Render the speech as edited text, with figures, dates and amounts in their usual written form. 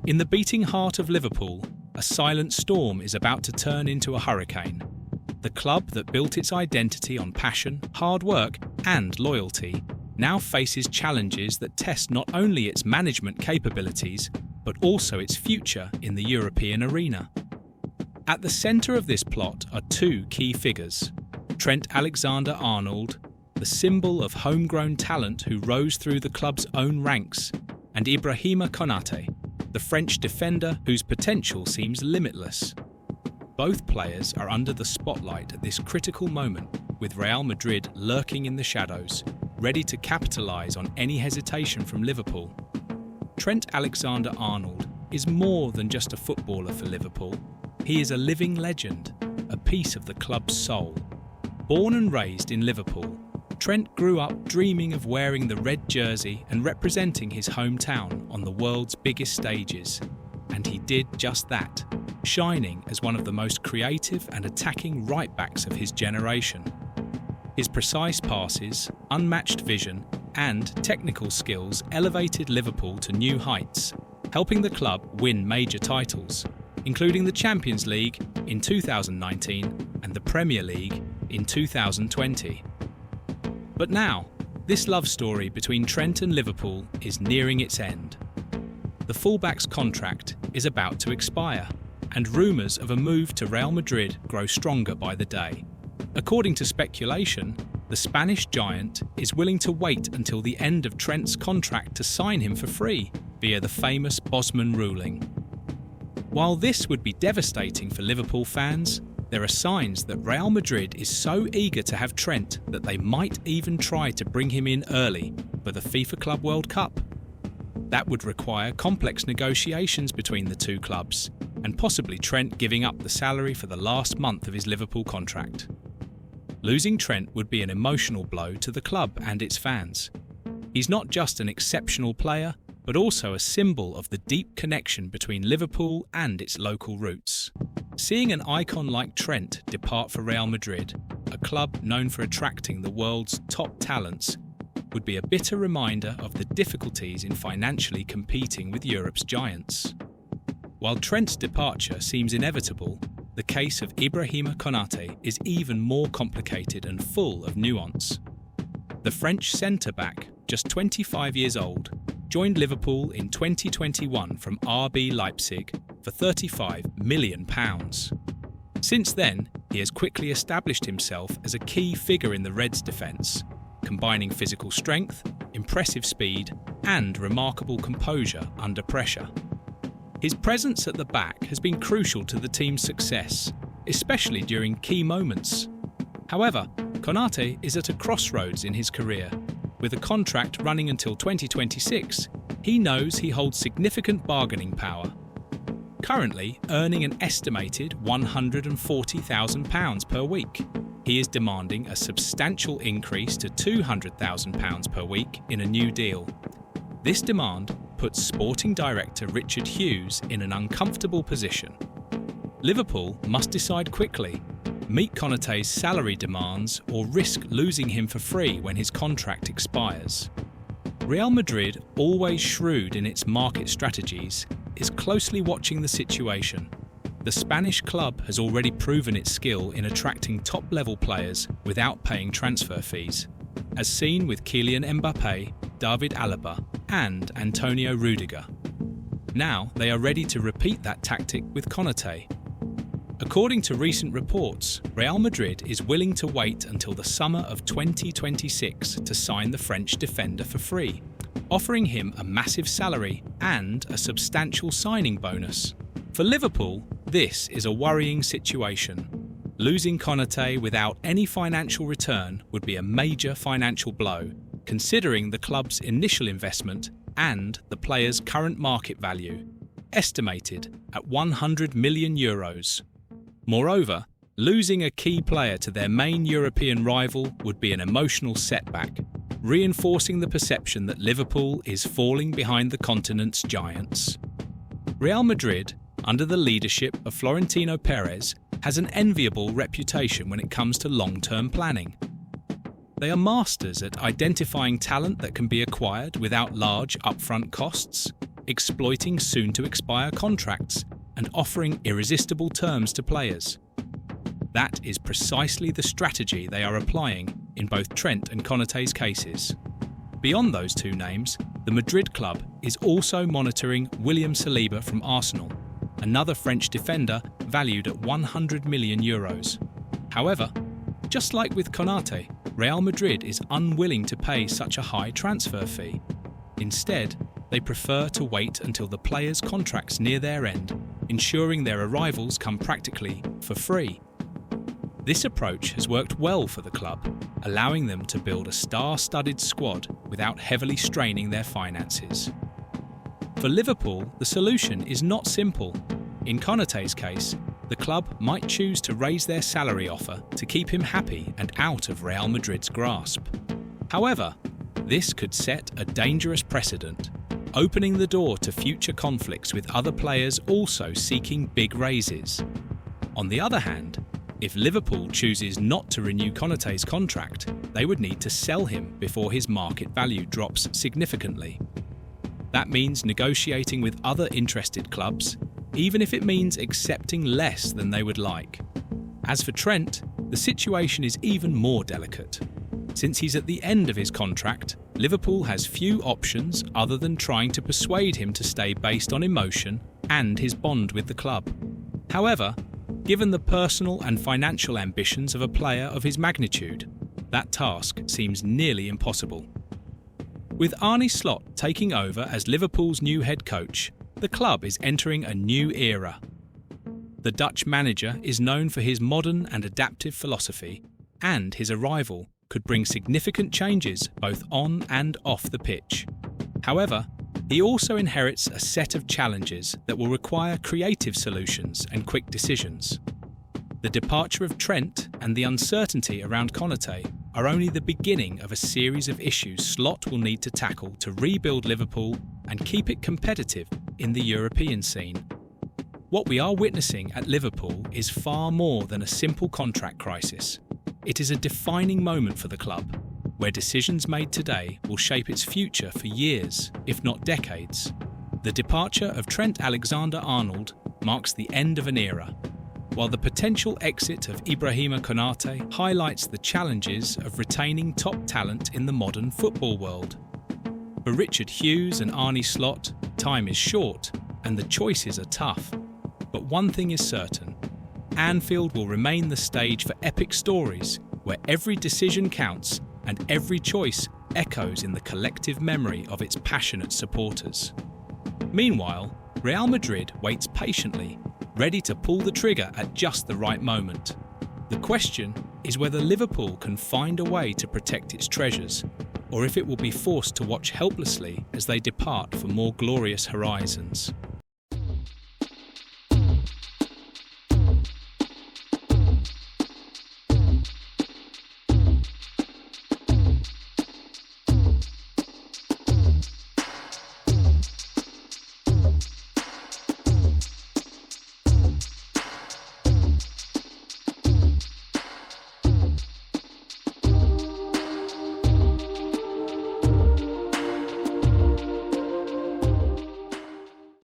In the beating heart of Liverpool, a silent storm is about to turn into a hurricane. The club that built its identity on passion, hard work, and loyalty now faces challenges that test not only its management capabilities, but also its future in the European arena. At the centre of this plot are two key figures: Trent Alexander-Arnold, the symbol of homegrown talent who rose through the club's own ranks, and Ibrahim Konate, the French defender whose potential seems limitless. Both players are under the spotlight at this critical moment, with Real Madrid lurking in the shadows, ready to capitalise on any hesitation from Liverpool. Trent Alexander-Arnold is more than just a footballer for Liverpool. He is a living legend, a piece of the club's soul. Born and raised in Liverpool, Trent grew up dreaming of wearing the red jersey and representing his hometown on the world's biggest stages. And he did just that, shining as one of the most creative and attacking right-backs of his generation. His precise passes, unmatched vision, and technical skills elevated Liverpool to new heights, helping the club win major titles, including the Champions League in 2019 and the Premier League in 2020. But now, this love story between Trent and Liverpool is nearing its end. The fullback's contract is about to expire, and rumours of a move to Real Madrid grow stronger by the day. According to speculation, the Spanish giant is willing to wait until the end of Trent's contract to sign him for free via the famous Bosman ruling. While this would be devastating for Liverpool fans, there are signs that Real Madrid is so eager to have Trent that they might even try to bring him in early for the FIFA Club World Cup. That would require complex negotiations between the two clubs, and possibly Trent giving up the salary for the last month of his Liverpool contract. Losing Trent would be an emotional blow to the club and its fans. He's not just an exceptional player, but also a symbol of the deep connection between Liverpool and its local roots. Seeing an icon like Trent depart for Real Madrid, a club known for attracting the world's top talents, would be a bitter reminder of the difficulties in financially competing with Europe's giants. While Trent's departure seems inevitable, the case of Ibrahim Konate is even more complicated and full of nuance. The French centre-back, just 25 years old, joined Liverpool in 2021 from RB Leipzig for £35 million. Since then, he has quickly established himself as a key figure in the Reds' defence, combining physical strength, impressive speed, and remarkable composure under pressure. His presence at the back has been crucial to the team's success, especially during key moments. However, Konate is at a crossroads in his career. With a contract running until 2026, he knows he holds significant bargaining power. Currently earning an estimated £140,000 per week, he is demanding a substantial increase to £200,000 per week in a new deal. This demand puts sporting director Richard Hughes in an uncomfortable position. Liverpool must decide quickly: meet Konate's salary demands or risk losing him for free when his contract expires. Real Madrid, always shrewd in its market strategies, is closely watching the situation. The Spanish club has already proven its skill in attracting top-level players without paying transfer fees, as seen with Kylian Mbappé, David Alaba, and Antonio Rudiger. Now they are ready to repeat that tactic with Konate. According to recent reports, Real Madrid is willing to wait until the summer of 2026 to sign the French defender for free, offering him a massive salary and a substantial signing bonus. For Liverpool, this is a worrying situation. Losing Konate without any financial return would be a major financial blow, considering the club's initial investment and the player's current market value, estimated at €100 million. Moreover, losing a key player to their main European rival would be an emotional setback, reinforcing the perception that Liverpool is falling behind the continent's giants. Real Madrid, under the leadership of Florentino Perez, has an enviable reputation when it comes to long-term planning. They are masters at identifying talent that can be acquired without large upfront costs, exploiting soon-to-expire contracts and offering irresistible terms to players. That is precisely the strategy they are applying in both Trent and Konate's cases. Beyond those two names, the Madrid club is also monitoring William Saliba from Arsenal, another French defender valued at €100 million. However, just like with Konate, Real Madrid is unwilling to pay such a high transfer fee. Instead, they prefer to wait until the players' contracts near their end, ensuring their arrivals come practically for free. This approach has worked well for the club, allowing them to build a star-studded squad without heavily straining their finances. For Liverpool, the solution is not simple. In Konate's case, the club might choose to raise their salary offer to keep him happy and out of Real Madrid's grasp. However, this could set a dangerous precedent, opening the door to future conflicts with other players also seeking big raises. On the other hand, if Liverpool chooses not to renew Konate's contract, they would need to sell him before his market value drops significantly. That means negotiating with other interested clubs, even if it means accepting less than they would like. As for Trent, the situation is even more delicate. Since he's at the end of his contract, Liverpool has few options other than trying to persuade him to stay based on emotion and his bond with the club. However, given the personal and financial ambitions of a player of his magnitude, that task seems nearly impossible. With Arne Slot taking over as Liverpool's new head coach, the club is entering a new era. The Dutch manager is known for his modern and adaptive philosophy, and his arrival could bring significant changes both on and off the pitch. However, he also inherits a set of challenges that will require creative solutions and quick decisions. The departure of Trent and the uncertainty around Konate are only the beginning of a series of issues Slot will need to tackle to rebuild Liverpool and keep it competitive in the European scene. What we are witnessing at Liverpool is far more than a simple contract crisis. It is a defining moment for the club, where decisions made today will shape its future for years, if not decades. The departure of Trent Alexander-Arnold marks the end of an era, while the potential exit of Ibrahim Konate highlights the challenges of retaining top talent in the modern football world. For Richard Hughes and Arne Slot, time is short and the choices are tough. But one thing is certain: Anfield will remain the stage for epic stories where every decision counts and every choice echoes in the collective memory of its passionate supporters. Meanwhile, Real Madrid waits patiently, ready to pull the trigger at just the right moment. The question is whether Liverpool can find a way to protect its treasures, or if it will be forced to watch helplessly as they depart for more glorious horizons.